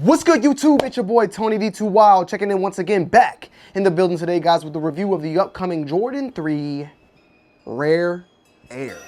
What's good, YouTube? It's your boy Tony D2 Wild checking in once again, back in the building today, guys, with the review of the upcoming Jordan 3 Rare Air.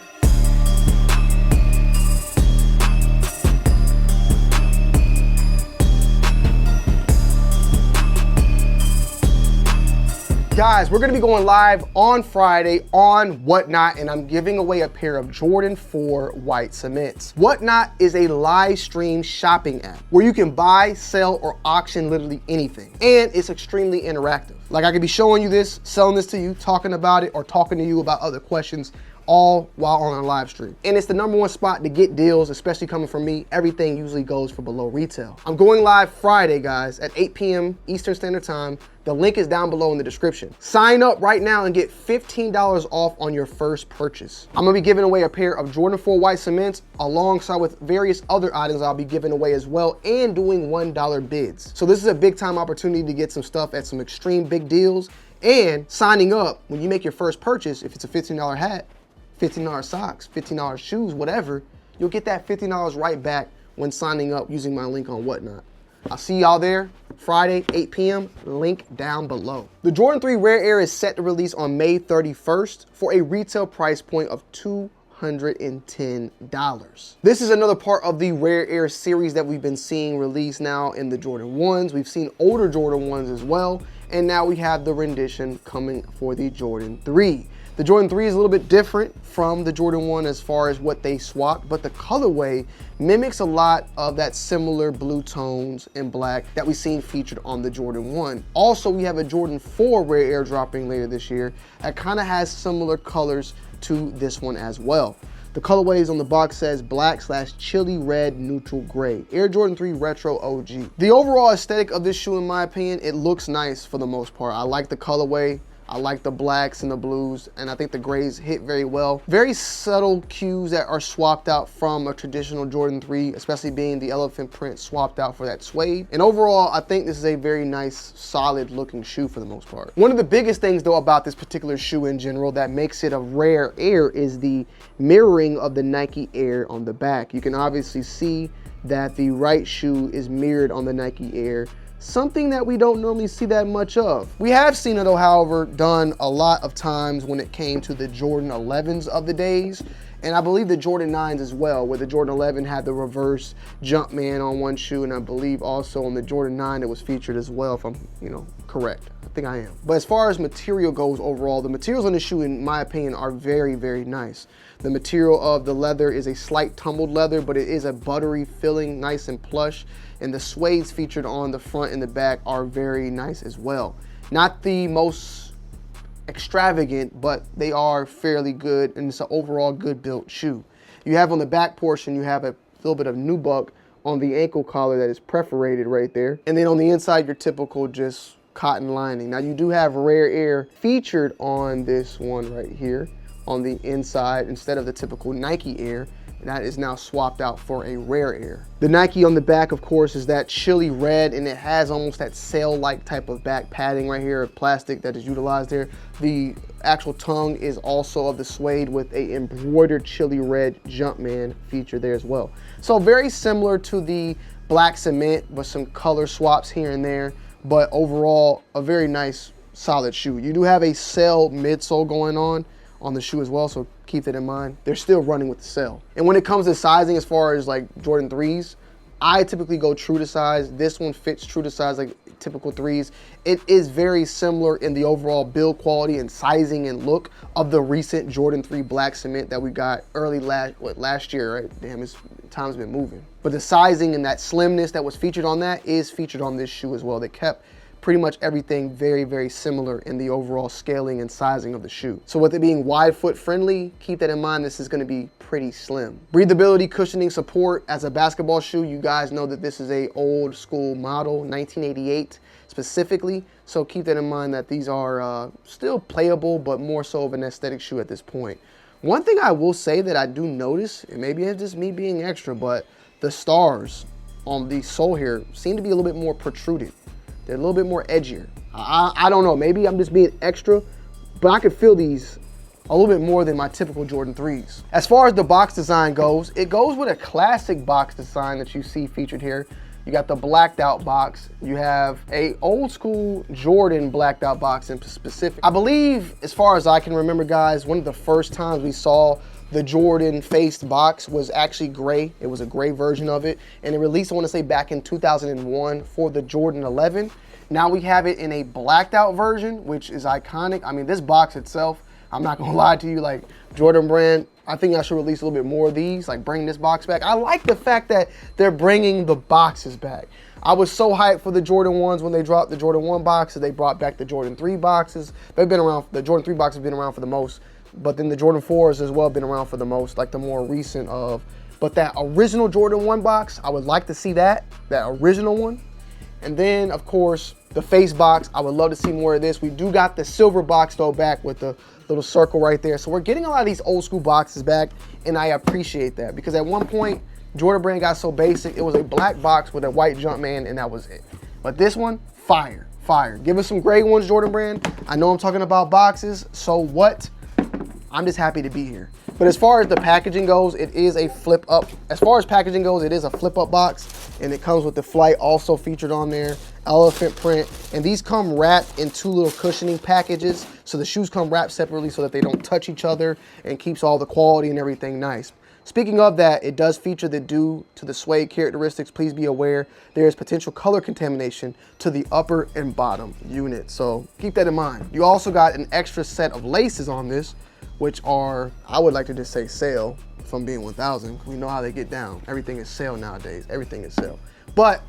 Guys, we're going to be going live on Friday on Whatnot, and I'm giving away a pair of Jordan 4 white cements. Whatnot is a live stream shopping app where you can buy, sell, or auction literally anything. And it's extremely interactive. Like, I could be showing you this, selling this to you, talking about it, or talking to you about other questions, all while on a live stream. And it's the #1 spot to get deals, especially coming from me. Everything usually goes for below retail. I'm going live Friday, guys, at 8 p.m. Eastern Standard Time. The link is down below in the description. Sign up right now and get $15 off on your first purchase. I'm gonna be giving away a pair of Jordan 4 white cements alongside with various other items I'll be giving away as well, and doing $1 bids. So this is a big time opportunity to get some stuff at some extreme big deals. And signing up, when you make your first purchase, if it's a $15 hat, $15 socks, $15 shoes, whatever, you'll get that $15 right back when signing up using my link on Whatnot. I'll see y'all there Friday, 8 p.m. Link down below. The Jordan 3 Rare Air is set to release on May 31st for a retail price point of $210. This is another part of the Rare Air series that we've been seeing released now in the Jordan 1s. We've seen older Jordan 1s as well, and now we have the rendition coming for the Jordan 3. The Jordan 3 is a little bit different from the Jordan 1 as far as what they swapped, but the colorway mimics a lot of that similar blue tones and black that we've seen featured on the Jordan 1. Also, we have a Jordan 4 Rare Air dropping later this year that kind of has similar colors to this one as well. The colorways on the box says black/chili red neutral gray. Air Jordan 3 Retro OG. The overall aesthetic of this shoe, in my opinion, it looks nice for the most part. I like the colorway. I like the blacks and the blues, and I think the grays hit very well. Very subtle cues that are swapped out from a traditional Jordan 3, especially being the elephant print swapped out for that suede. And overall, I think this is a very nice, solid looking shoe for the most part. One of the biggest things though about this particular shoe in general that makes it a Rare Air is the mirroring of the Nike Air on the back. You can obviously see that the right shoe is mirrored on the Nike Air, something that we don't normally see that much of. We have seen it though, however, done a lot of times when it came to the Jordan 11s of the days, and I believe the Jordan 9s as well, where the Jordan 11 had the reverse Jumpman on one shoe, and I believe also on the Jordan 9 it was featured as well, if I'm correct. I think I am. But as far as material goes overall, the materials on the shoe, in my opinion, are very, very nice. The material of the leather is a slight tumbled leather, but it is a buttery feeling, nice and plush. And the suedes featured on the front and the back are very nice as well. Not the most extravagant, but they are fairly good, and it's an overall good built shoe. You have on the back portion, you have a little bit of nubuck on the ankle collar that is perforated right there. And then on the inside, your typical just cotton lining. Now you do have Rare Air featured on this one right here on the inside instead of the typical Nike Air. That is now swapped out for a Rare Air. The Nike on the back, of course, is that chili red, and it has almost that sail-like type of back padding right here, plastic that is utilized there. The actual tongue is also of the suede with a embroidered chili red Jumpman feature there as well. So very similar to the black cement, with some color swaps here and there, but overall a very nice, solid shoe. You do have a sail midsole going on the shoe as well, so keep that in mind. They're still running with the sail. And when it comes to sizing, as far as like Jordan 3s, I typically go true to size. This one fits true to size like typical 3s. It is very similar in the overall build quality and sizing and look of the recent Jordan 3 black cement that we got early last year, right? Damn, time's been moving. But the sizing and that slimness that was featured on that is featured on this shoe as well. They kept pretty much everything very, very similar in the overall scaling and sizing of the shoe. So with it being wide foot friendly, keep that in mind, this is gonna be pretty slim. Breathability, cushioning, support. As a basketball shoe, you guys know that this is a old school model, 1988 specifically. So keep that in mind that these are still playable, but more so of an aesthetic shoe at this point. One thing I will say that I do notice, and maybe it's just me being extra, but the stars on the sole here seem to be a little bit more protruded. They're a little bit more edgier. I don't know, maybe I'm just being extra, but I can feel these a little bit more than my typical Jordan 3s. As far as the box design goes, it goes with a classic box design that you see featured here. You got the blacked out box. You have a old school Jordan blacked out box in specific. I believe, as far as I can remember, guys, one of the first times we saw the Jordan faced box was actually gray. It was a gray version of it. And it released, I want to say, back in 2001 for the Jordan 11. Now we have it in a blacked out version, which is iconic. I mean, this box itself, I'm not gonna lie to you, like Jordan brand, I think I should release a little bit more of these, like bring this box back. I like the fact that they're bringing the boxes back. I was so hyped for the Jordan 1s when they dropped the Jordan 1 boxes. They brought back the Jordan 3 boxes. They've been around, the Jordan 3 boxes have been around for the most, but then the Jordan 4s as well been around for the most, like the more recent of. But that original Jordan 1 box, I would like to see that original one. And then, of course, the face box, I would love to see more of this. We do got the silver box though back with the little circle right there. So we're getting a lot of these old school boxes back, and I appreciate that, because at one point, Jordan brand got so basic, it was a black box with a white Jumpman, and that was it. But this one, fire, fire. Give us some gray ones, Jordan brand. I know I'm talking about boxes, so what? I'm just happy to be here. But as far as the packaging goes, it is a flip up. As far as packaging goes, it is a flip up box, and it comes with the Flight also featured on there, elephant print, and these come wrapped in 2 little cushioning packages. So the shoes come wrapped separately so that they don't touch each other, and keeps all the quality and everything nice. Speaking of that, it does feature that due to the suede characteristics, please be aware there is potential color contamination to the upper and bottom unit. So keep that in mind. You also got an extra set of laces on this, which are, I would like to just say sale, if I'm being 1000. We know how they get down. Everything is sale nowadays. Everything is sale. But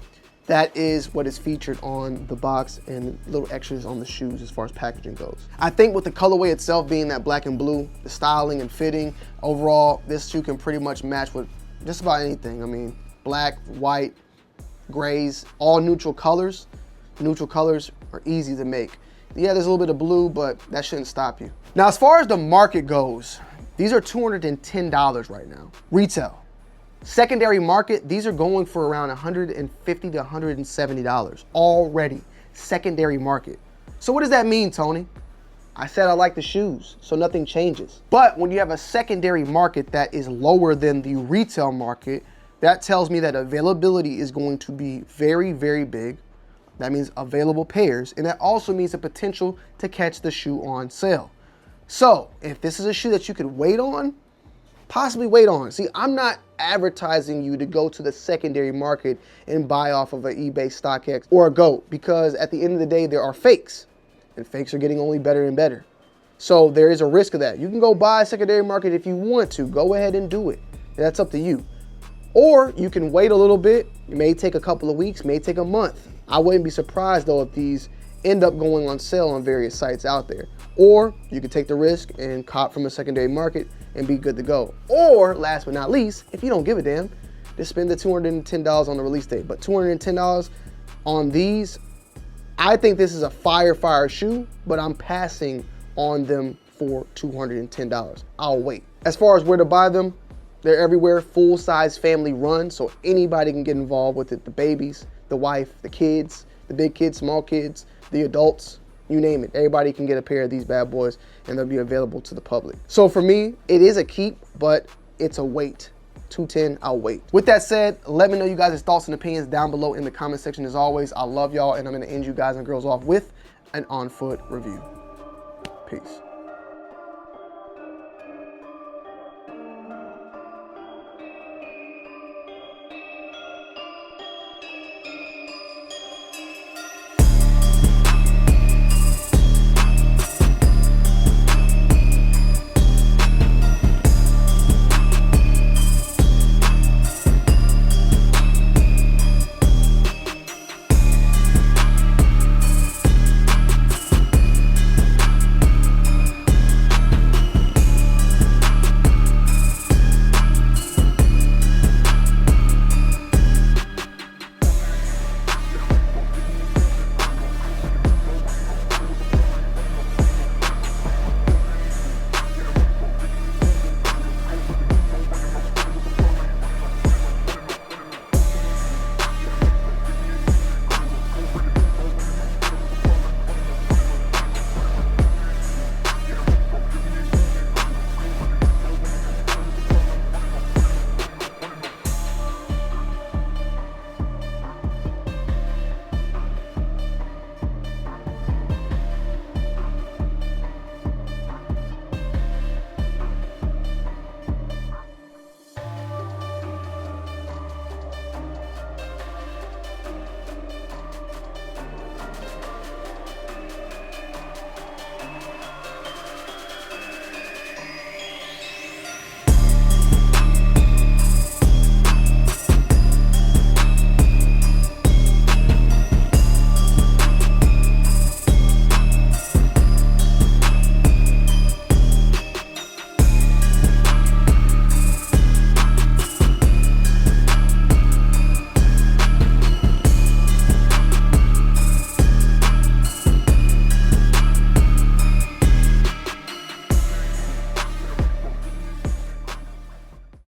that is what is featured on the box and little extras on the shoes as far as packaging goes. I think with the colorway itself being that black and blue, the styling and fitting, overall, this shoe can pretty much match with just about anything. I mean, black, white, grays, all neutral colors. Neutral colors are easy to make. Yeah, there's a little bit of blue, but that shouldn't stop you. Now, as far as the market goes, these are $210 right now, retail. Secondary market, these are going for around $150 to $170 already, secondary market. So what does that mean, Tony? I said I like the shoes, so nothing changes. But when you have a secondary market that is lower than the retail market, that tells me that availability is going to be very, very big. That means available pairs, and that also means the potential to catch the shoe on sale. So if this is a shoe that you could wait on, possibly wait on. See, I'm not advertising you to go to the secondary market and buy off of an eBay, StockX, or a GOAT, because at the end of the day, there are fakes, and fakes are getting only better and better. So there is a risk of that. You can go buy a secondary market if you want to. Go ahead and do it. That's up to you. Or you can wait a little bit. It may take a couple of weeks, may take a month. I wouldn't be surprised though if these end up going on sale on various sites out there. Or you could take the risk and cop from a secondary market and be good to go. Or last but not least, if you don't give a damn, just spend the $210 on the release date. But $210 on these, I think this is a fire shoe, but I'm passing on them for $210. I'll wait. As far as where to buy them, they're everywhere, full size family run, so anybody can get involved with it. The babies, the wife, the kids, the big kids, small kids, the adults, you name it. Everybody can get a pair of these bad boys and they'll be available to the public. So for me, it is a keep, but it's a wait. $210, I'll wait. With that said, let me know you guys' thoughts and opinions down below in the comment section. As always, I love y'all, and I'm gonna end you guys and girls off with an on-foot review. Peace.